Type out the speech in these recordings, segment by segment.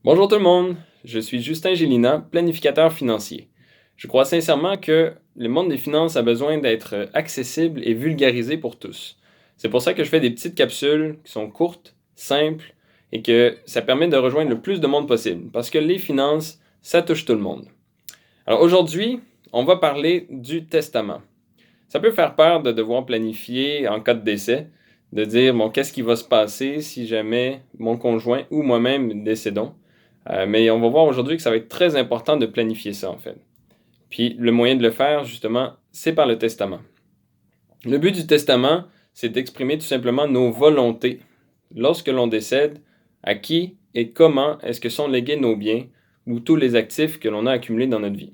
Bonjour tout le monde, je suis Justin Gélina, planificateur financier. Je crois sincèrement que le monde des finances a besoin d'être accessible et vulgarisé pour tous. C'est pour ça que je fais des petites capsules qui sont courtes, simples et que ça permet de rejoindre le plus de monde possible parce que les finances, ça touche tout le monde. Alors aujourd'hui, on va parler du testament. Ça peut faire peur de devoir planifier en cas de décès, de dire, bon, qu'est-ce qui va se passer si jamais mon conjoint ou moi-même décédons. Mais on va voir aujourd'hui que ça va être très important de planifier ça, en fait. Puis le moyen de le faire, justement, c'est par le testament. Le but du testament, c'est d'exprimer tout simplement nos volontés. Lorsque l'on décède, à qui et comment est-ce que sont légués nos biens ou tous les actifs que l'on a accumulés dans notre vie.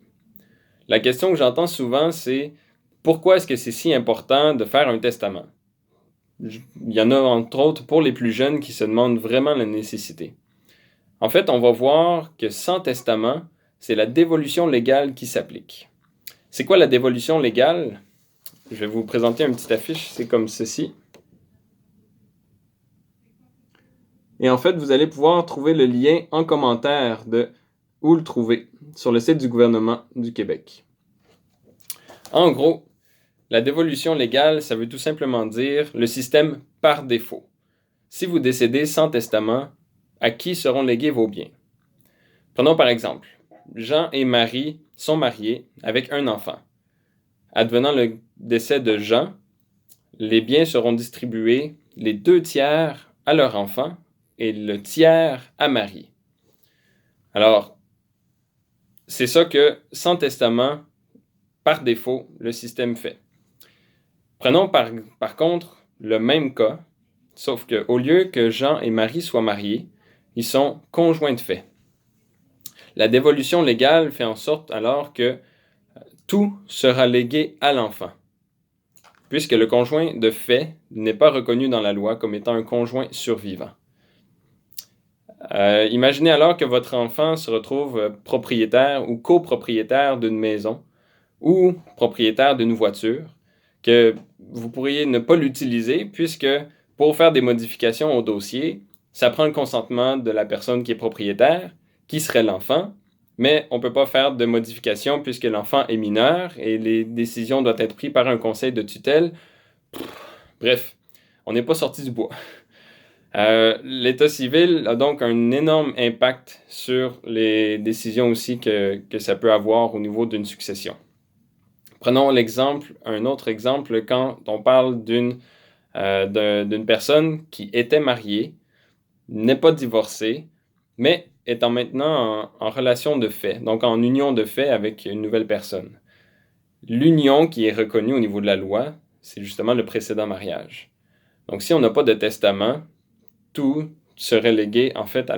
La question que j'entends souvent, c'est pourquoi est-ce que c'est si important de faire un testament? Il y en a entre autres pour les plus jeunes qui se demandent vraiment la nécessité. En fait, on va voir que sans testament, c'est la dévolution légale qui s'applique. C'est quoi la dévolution légale? Je vais vous présenter une petite affiche, c'est comme ceci. Et en fait, vous allez pouvoir trouver le lien en commentaire de où le trouver sur le site du gouvernement du Québec. En gros, la dévolution légale, ça veut tout simplement dire le système par défaut. Si vous décédez sans testament, à qui seront légués vos biens? Prenons par exemple, Jean et Marie sont mariés avec un enfant. Advenant le décès de Jean, les biens seront distribués les 2 tiers à leur enfant et le tiers à Marie. Alors, c'est ça que, sans testament, par défaut, le système fait. Prenons par contre le même cas, sauf qu'au lieu que Jean et Marie soient mariés, ils sont conjoints de fait. La dévolution légale fait en sorte alors que tout sera légué à l'enfant, puisque le conjoint de fait n'est pas reconnu dans la loi comme étant un conjoint survivant. Imaginez alors que votre enfant se retrouve propriétaire ou copropriétaire d'une maison ou propriétaire d'une voiture, que vous pourriez ne pas l'utiliser puisque pour faire des modifications au dossier, ça prend le consentement de la personne qui est propriétaire, qui serait l'enfant, mais on ne peut pas faire de modifications puisque l'enfant est mineur et les décisions doivent être prises par un conseil de tutelle. Bref, on n'est pas sorti du bois. L'état civil a donc un énorme impact sur les décisions aussi que ça peut avoir au niveau d'une succession. Prenons un autre exemple, quand on parle d'une personne qui était mariée, n'est pas divorcée, mais étant maintenant en relation de fait, donc en union de fait avec une nouvelle personne. L'union qui est reconnue au niveau de la loi, c'est justement le précédent mariage. Donc si on n'a pas de testament, tout serait légué en fait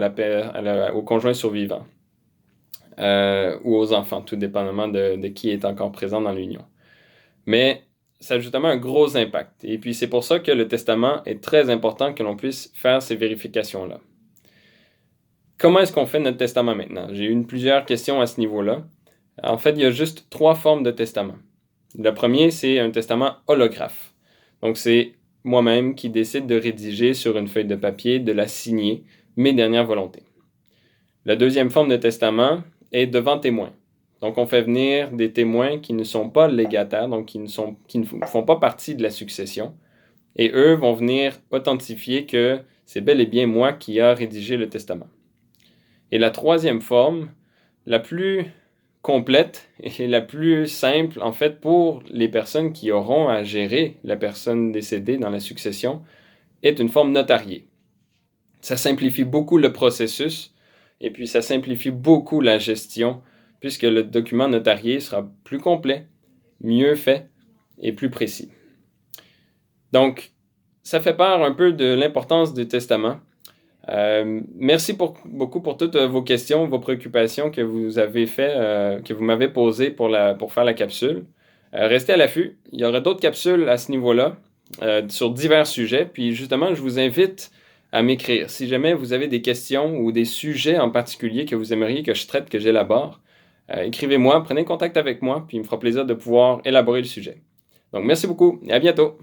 au conjoint survivant ou aux enfants, tout dépendamment de qui est encore présent dans l'union. Mais ça a justement un gros impact. Et puis c'est pour ça que le testament est très important que l'on puisse faire ces vérifications-là. Comment est-ce qu'on fait notre testament maintenant? J'ai eu plusieurs questions à ce niveau-là. En fait, il y a juste 3 formes de testament. Le premier, c'est un testament holographe. Donc c'est moi-même qui décide de rédiger sur une feuille de papier, de la signer, mes dernières volontés. La deuxième forme de testament est devant témoin. Donc, on fait venir des témoins qui ne sont pas légataires, donc qui ne font pas partie de la succession. Et eux vont venir authentifier que c'est bel et bien moi qui a rédigé le testament. Et la troisième forme, la plus complète et la plus simple, en fait, pour les personnes qui auront à gérer la personne décédée dans la succession, est une forme notariée. Ça simplifie beaucoup le processus et puis ça simplifie beaucoup la gestion puisque le document notarié sera plus complet, mieux fait et plus précis. Donc, ça fait part un peu de l'importance du testament. Merci beaucoup pour toutes vos questions, vos préoccupations que vous avez que vous m'avez posées pour faire la capsule. Restez à l'affût. Il y aura d'autres capsules à ce niveau-là sur divers sujets. Puis justement, je vous invite à m'écrire. Si jamais vous avez des questions ou des sujets en particulier que vous aimeriez que je traite, que j'élabore, écrivez-moi, prenez contact avec moi, puis il me fera plaisir de pouvoir élaborer le sujet. Donc, merci beaucoup et à bientôt.